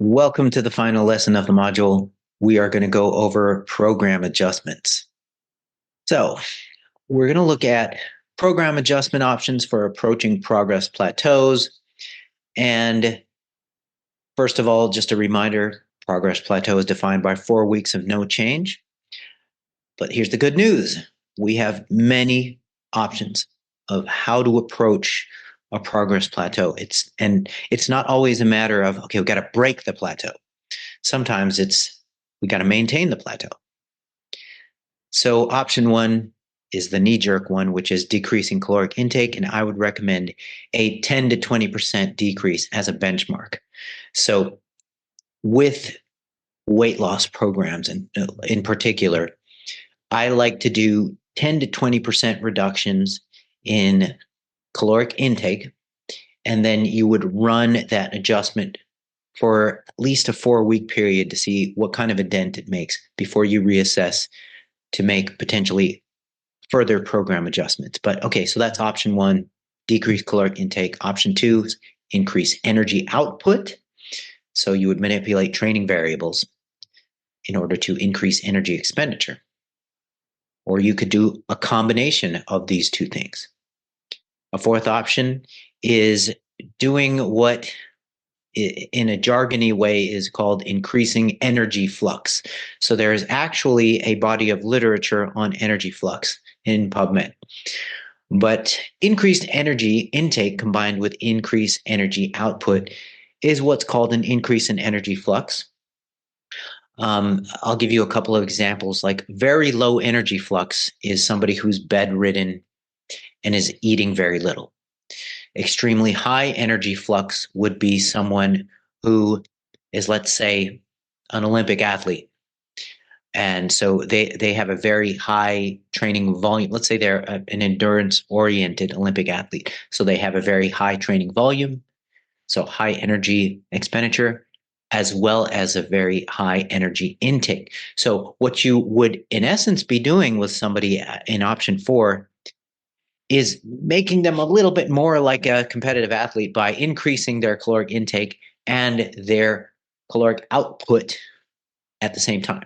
Welcome to the final lesson of the module. We are going to go over program adjustments. So we're going to look at program adjustment options for approaching progress plateaus. And first of all, just a reminder, progress plateau is defined by 4 weeks of no change. But here's the good news. We have many options of how to approach a progress plateau. It's not always a matter of, okay, we've got to break the plateau. Sometimes we got to maintain the plateau. So option one is the knee-jerk one, which is decreasing caloric intake, and I would recommend a 10 to 20% decrease as a benchmark. So with weight loss programs, and in particular, I like to do 10 to 20% reductions in caloric intake, and then you would run that adjustment for at least a 4-week period to see what kind of a dent it makes before you reassess to make potentially further program adjustments. But okay, so that's option one, decrease caloric intake. Option two is increase energy output. So you would manipulate training variables in order to increase energy expenditure. Or you could do a combination of these two things. A fourth option is doing what in a jargony way is called increasing energy flux. So there is actually a body of literature on energy flux in PubMed. But increased energy intake combined with increased energy output is what's called an increase in energy flux. I'll give you a couple of examples. Like very low energy flux is somebody who's bedridden and is eating very little. Extremely high energy flux would be someone who is, let's say, an Olympic athlete. And so they have a very high training volume. Let's say they're an endurance-oriented Olympic athlete. So they have a very high training volume, so high energy expenditure, as well as a very high energy intake. So what you would, in essence, be doing with somebody in option 4 is making them a little bit more like a competitive athlete by increasing their caloric intake and their caloric output at the same time.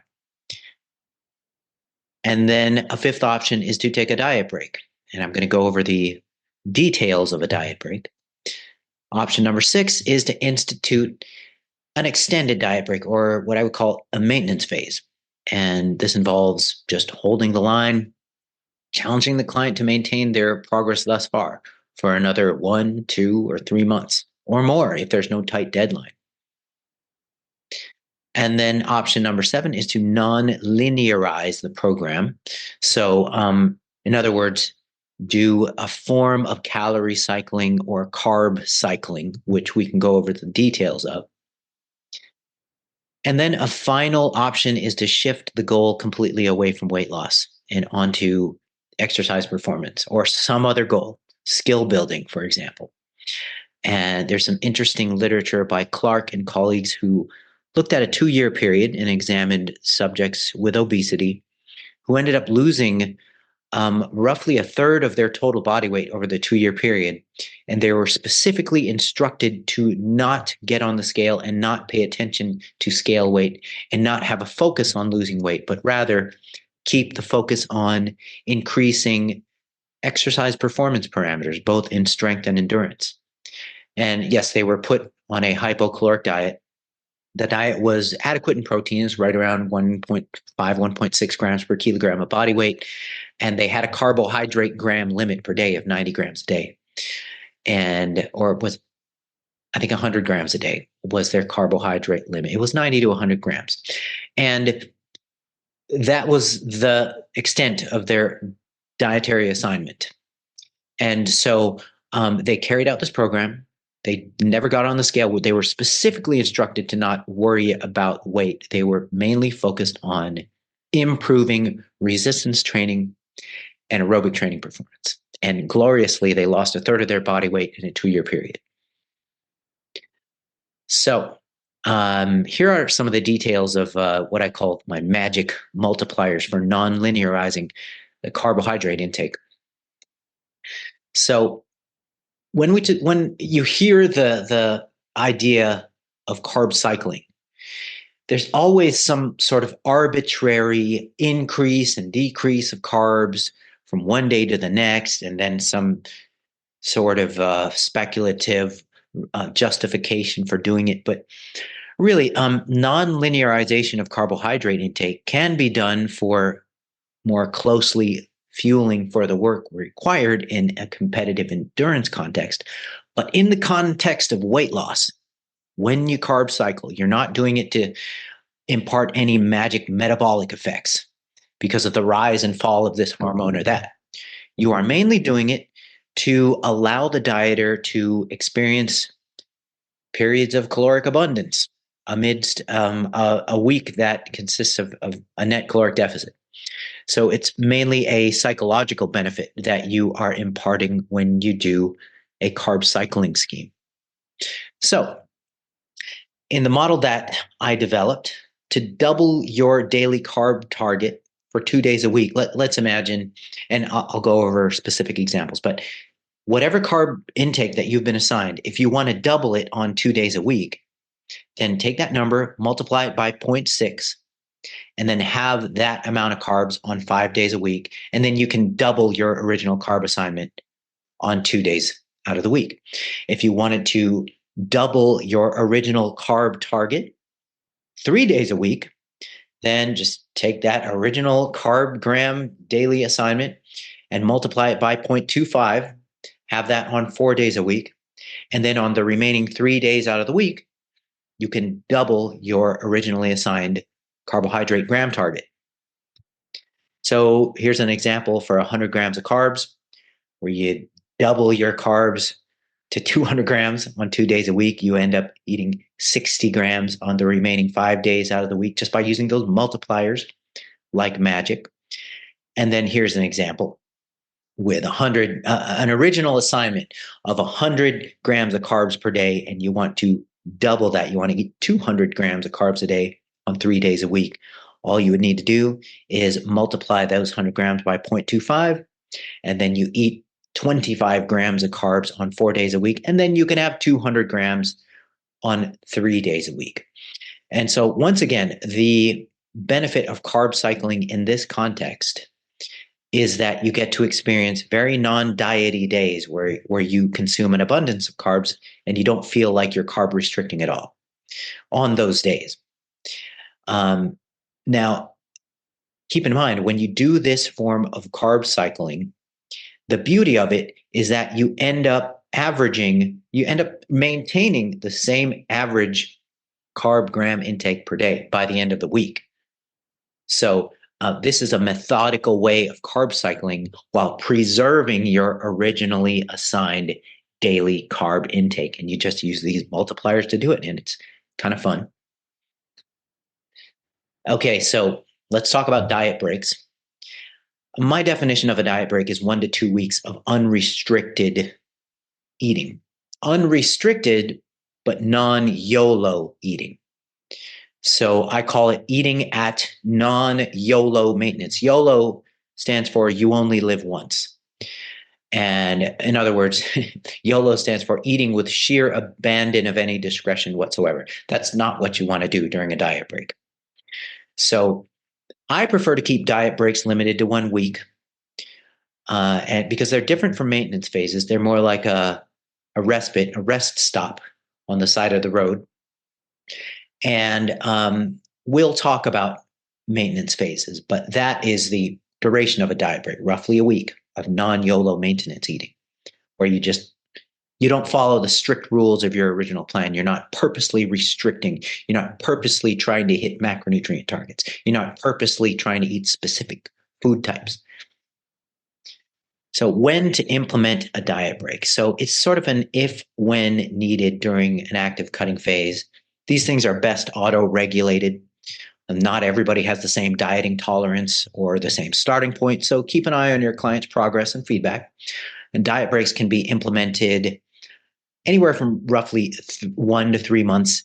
And then a fifth option is to take a diet break. And I'm going to go over the details of a diet break. Option number 6 is to institute an extended diet break, or what I would call a maintenance phase. And this involves just holding the line, challenging the client to maintain their progress thus far for another 1, 2, or 3 months or more if there's no tight deadline. And then option number 7 is to non-linearize the program. So in other words, do a form of calorie cycling or carb cycling, which we can go over the details of. And then a final option is to shift the goal completely away from weight loss and onto exercise performance or some other goal, skill building, for example. And there's some interesting literature by Clark and colleagues who looked at a 2-year period and examined subjects with obesity who ended up losing roughly a third of their total body weight over the 2-year period. And they were specifically instructed to not get on the scale and not pay attention to scale weight and not have a focus on losing weight, but rather keep the focus on increasing exercise performance parameters, both in strength and endurance. And yes, they were put on a hypocaloric diet. The diet was adequate in proteins, right around 1.5, 1.6 grams per kilogram of body weight. And they had a carbohydrate gram limit per day of 90 grams a day. Or was, I think 100 grams a day was their carbohydrate limit. It was 90 to 100 grams. And that was the extent of their dietary assignment. And so they carried out this program. They never got on the scale. They were specifically instructed to not worry about weight. They were mainly focused on improving resistance training and aerobic training performance. And gloriously, they lost a third of their body weight in a 2-year period. So here are some of the details of what I call my magic multipliers for non-linearizing the carbohydrate intake. So when you hear the idea of carb cycling. There's always some sort of arbitrary increase and decrease of carbs from one day to the next, and then some sort of speculative justification for doing it. But really, non-linearization of carbohydrate intake can be done for more closely fueling for the work required in a competitive endurance context. But in the context of weight loss, when you carb cycle, you're not doing it to impart any magic metabolic effects because of the rise and fall of this hormone or that. You are mainly doing it to allow the dieter to experience periods of caloric abundance amidst a week that consists of a net caloric deficit. So it's mainly a psychological benefit that you are imparting when you do a carb cycling scheme. So in the model that I developed, to double your daily carb target for 2 days a week, let's imagine, and I'll go over specific examples, but whatever carb intake that you've been assigned, if you want to double it on 2 days a week, then take that number, multiply it by 0.6, and then have that amount of carbs on 5 days a week. And then you can double your original carb assignment on 2 days out of the week. If you wanted to double your original carb target 3 days a week, then just take that original carb gram daily assignment and multiply it by 0.25, have that on 4 days a week. And then on the remaining 3 days out of the week, you can double your originally assigned carbohydrate gram target. So here's an example for 100 grams of carbs, where you double your carbs to 200 grams on 2 days a week. You end up eating 60 grams on the remaining 5 days out of the week just by using those multipliers like magic. And then here's an example with an original assignment of 100 grams of carbs per day, and you want to double that. You want to eat 200 grams of carbs a day on 3 days a week. All you would need to do is multiply those 100 grams by 0.25, and then you eat 25 grams of carbs on 4 days a week, and then you can have 200 grams on 3 days a week. And so once again, the benefit of carb cycling in this context is that you get to experience very non-diety days where you consume an abundance of carbs and you don't feel like you're carb restricting at all on those days. Now, keep in mind, when you do this form of carb cycling, the beauty of it is that you end up maintaining the same average carb gram intake per day by the end of the week. So this is a methodical way of carb cycling while preserving your originally assigned daily carb intake. And you just use these multipliers to do it, and it's kind of fun. Okay, so let's talk about diet breaks. My definition of a diet break is 1 to 2 weeks of unrestricted eating. Unrestricted, but non-YOLO eating. So I call it eating at non-YOLO maintenance. YOLO stands for you only live once. And in other words, YOLO stands for eating with sheer abandon of any discretion whatsoever. That's not what you want to do during a diet break. So I prefer to keep diet breaks limited to 1 week, and because they're different from maintenance phases. They're more like a rest stop on the side of the road. And we'll talk about maintenance phases, but that is the duration of a diet break, roughly a week of non-YOLO maintenance eating, where you don't follow the strict rules of your original plan. You're not purposely restricting. You're not purposely trying to hit macronutrient targets. You're not purposely trying to eat specific food types. So when to implement a diet break? So it's sort of an if, when needed during an active cutting phase. These things are best auto-regulated. Not everybody has the same dieting tolerance or the same starting point. So keep an eye on your client's progress and feedback. And diet breaks can be implemented anywhere from roughly 1 to 3 months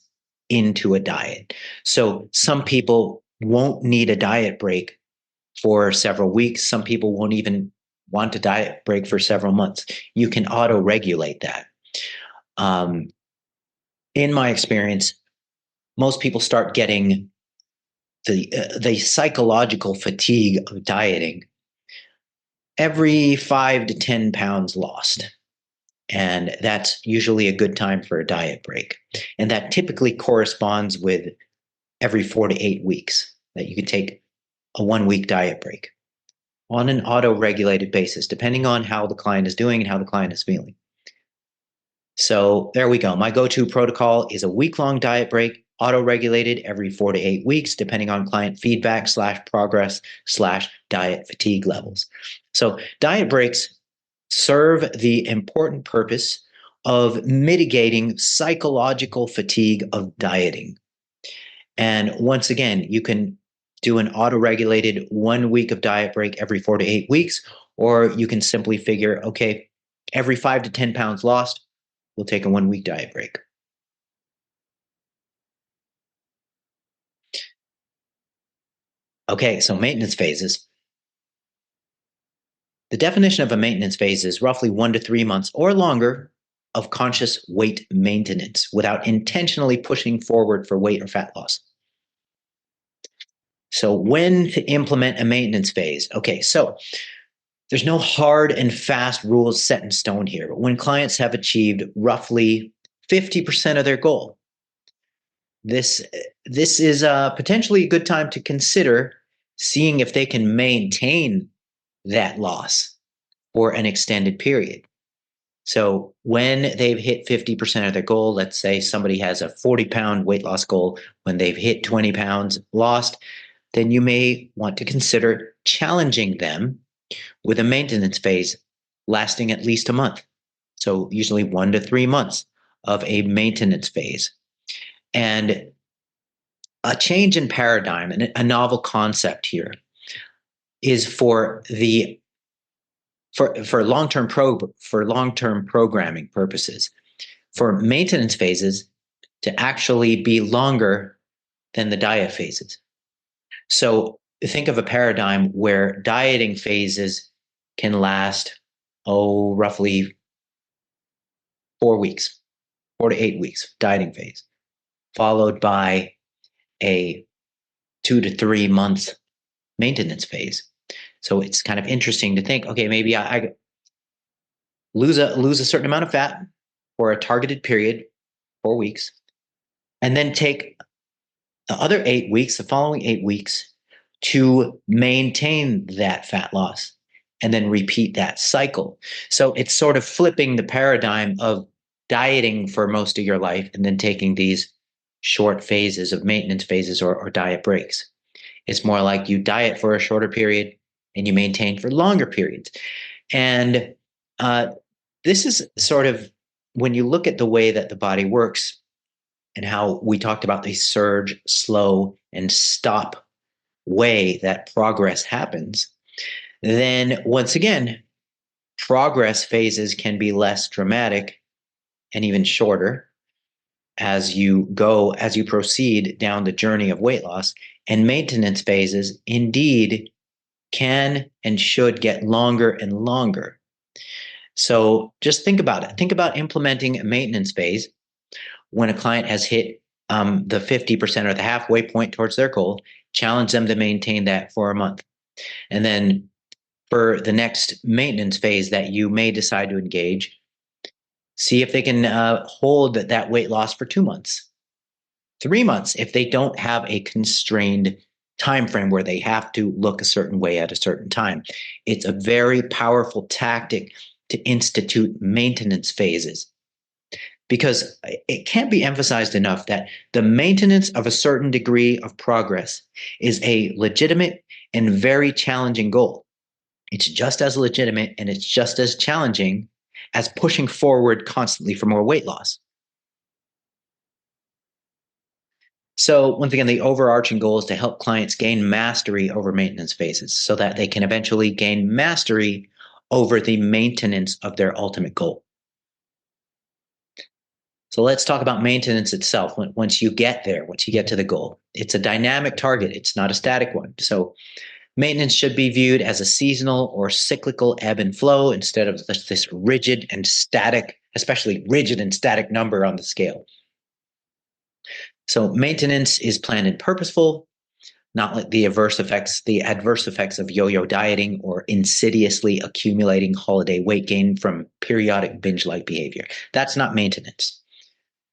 into a diet. So some people won't need a diet break for several weeks. Some people won't even want a diet break for several months. You can auto-regulate that. In my experience, most people start getting the psychological fatigue of dieting every 5 to 10 pounds lost. And that's usually a good time for a diet break. And that typically corresponds with every 4 to 8 weeks that you could take a 1 week diet break on an auto-regulated basis, depending on how the client is doing and how the client is feeling. So there we go. My go-to protocol is a week-long diet break, auto-regulated every 4 to 8 weeks, depending on client feedback / progress / diet fatigue levels. So diet breaks serve the important purpose of mitigating psychological fatigue of dieting. And once again, you can do an auto-regulated 1 week of diet break every 4 to 8 weeks, or you can simply figure, okay, every 5 to 10 pounds lost, we'll take a 1 week diet break. Okay, so maintenance phases. The definition of a maintenance phase is roughly 1 to 3 months or longer of conscious weight maintenance without intentionally pushing forward for weight or fat loss. So when to implement a maintenance phase? Okay, so there's no hard and fast rules set in stone here. But when clients have achieved roughly 50% of their goal, this is potentially a good time to consider seeing if they can maintain that loss for an extended period. So when they've hit 50% of their goal, let's say somebody has a 40-pound weight loss goal, when they've hit 20 pounds lost, then you may want to consider challenging them with a maintenance phase lasting at least a month. So usually 1 to 3 months of a maintenance phase. And a change in paradigm and a novel concept here is for long-term programming purposes, for maintenance phases to actually be longer than the diet phases. So think of a paradigm where dieting phases can last, roughly 4 weeks, 4 to 8 weeks, dieting phase, followed by a 2 to 3 month maintenance phase. So it's kind of interesting to think, okay, maybe I lose a certain amount of fat for a targeted period, 4 weeks, and then take the other 8 weeks, the following 8 weeks, to maintain that fat loss and then repeat that cycle. So it's sort of flipping the paradigm of dieting for most of your life and then taking these short phases of maintenance phases or diet breaks. It's more like you diet for a shorter period and you maintain for longer periods. And this is sort of, when you look at the way that the body works and how we talked about the surge, slow, and stop way that progress happens, then once again, progress phases can be less dramatic and even shorter as you proceed down the journey of weight loss. And maintenance phases indeed can and should get longer and longer. So just think about it. Think about implementing a maintenance phase when a client has hit the 50% or the halfway point towards their goal. Challenge them to maintain that for a month. And then for the next maintenance phase that you may decide to engage, see if they can hold that weight loss for 2 months, 3 months, if they don't have a constrained time frame where they have to look a certain way at a certain time. It's a very powerful tactic to institute maintenance phases, because it can't be emphasized enough that the maintenance of a certain degree of progress is a legitimate and very challenging goal. It's just as legitimate and it's just as challenging as pushing forward constantly for more weight loss. So once again, the overarching goal is to help clients gain mastery over maintenance phases so that they can eventually gain mastery over the maintenance of their ultimate goal. So let's talk about maintenance itself. Once you get there, once you get to the goal, it's a dynamic target. It's not a static one. So maintenance should be viewed as a seasonal or cyclical ebb and flow instead of this rigid and static, especially rigid and static number on the scale. So maintenance is planned and purposeful, not like the adverse effects of yo-yo dieting or insidiously accumulating holiday weight gain from periodic binge-like behavior. That's not maintenance.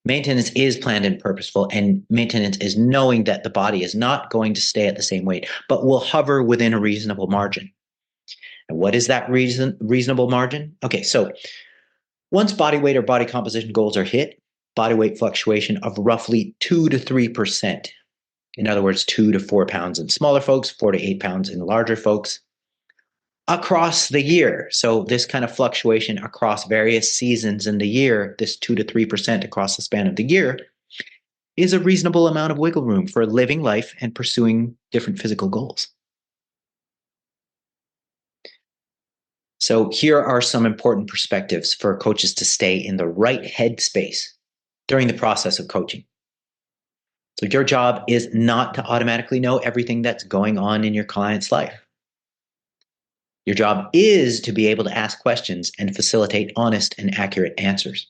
Maintenance is planned and purposeful, and maintenance is knowing that the body is not going to stay at the same weight, but will hover within a reasonable margin. And what is that reasonable margin? Okay, so once body weight or body composition goals are hit, body weight fluctuation of roughly 2 to 3%. In other words, 2 to 4 pounds in smaller folks, 4 to 8 pounds in larger folks across the year. So this kind of fluctuation across various seasons in the year, this 2 to 3% across the span of the year, is a reasonable amount of wiggle room for living life and pursuing different physical goals. So here are some important perspectives for coaches to stay in the right headspace during the process of coaching. So your job is not to automatically know everything that's going on in your client's life. Your job is to be able to ask questions and facilitate honest and accurate answers.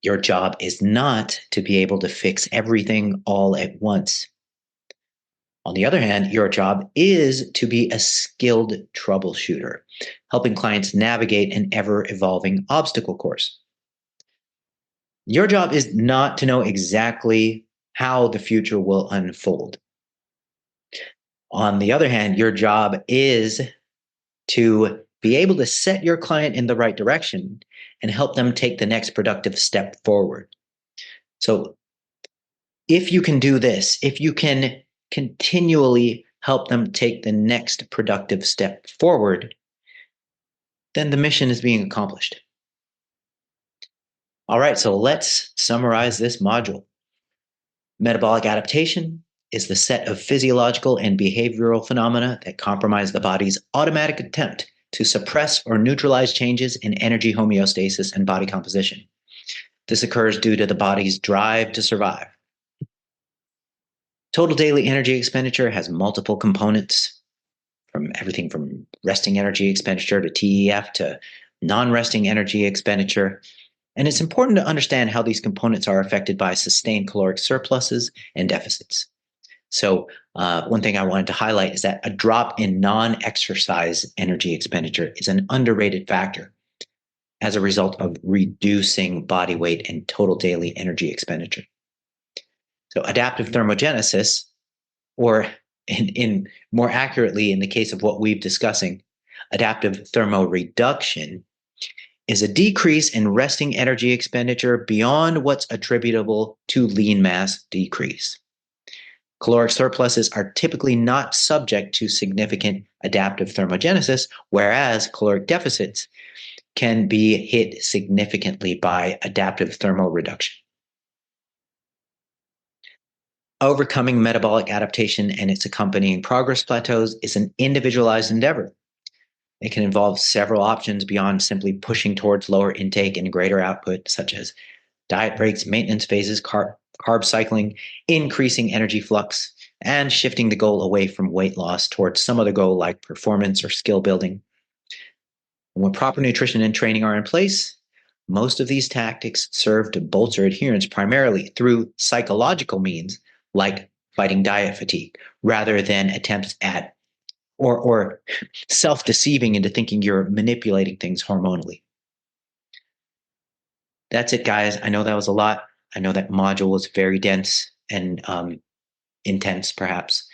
Your job is not to be able to fix everything all at once. On the other hand, your job is to be a skilled troubleshooter, helping clients navigate an ever-evolving obstacle course. Your job is not to know exactly how the future will unfold. On the other hand, your job is to be able to set your client in the right direction and help them take the next productive step forward. So if you can do this, if you can continually help them take the next productive step forward, then the mission is being accomplished. All right, so let's summarize this module. Metabolic adaptation is the set of physiological and behavioral phenomena that compromise the body's automatic attempt to suppress or neutralize changes in energy homeostasis and body composition. This occurs due to the body's drive to survive. Total daily energy expenditure has multiple components, from everything from resting energy expenditure to TEF to non-resting energy expenditure. And it's important to understand how these components are affected by sustained caloric surpluses and deficits. So one thing I wanted to highlight is that a drop in non-exercise energy expenditure is an underrated factor as a result of reducing body weight and total daily energy expenditure. So adaptive thermogenesis, or in more accurately, in the case of what we're discussing, adaptive thermoreduction, is a decrease in resting energy expenditure beyond what's attributable to lean mass decrease. Caloric surpluses are typically not subject to significant adaptive thermogenesis, whereas caloric deficits can be hit significantly by adaptive thermoreduction. Overcoming metabolic adaptation and its accompanying progress plateaus is an individualized endeavor. It can involve several options beyond simply pushing towards lower intake and greater output, such as diet breaks, maintenance phases, carb cycling, increasing energy flux, and shifting the goal away from weight loss towards some other goal like performance or skill building. When proper nutrition and training are in place, most of these tactics serve to bolster adherence primarily through psychological means like fighting diet fatigue, rather than attempts at or self-deceiving into thinking you're manipulating things hormonally. That's it, guys. I know that was a lot. I know that module was very dense and intense, perhaps.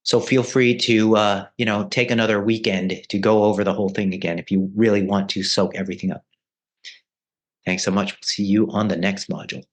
So feel free to, take another weekend to go over the whole thing again if you really want to soak everything up. Thanks so much. We'll see you on the next module.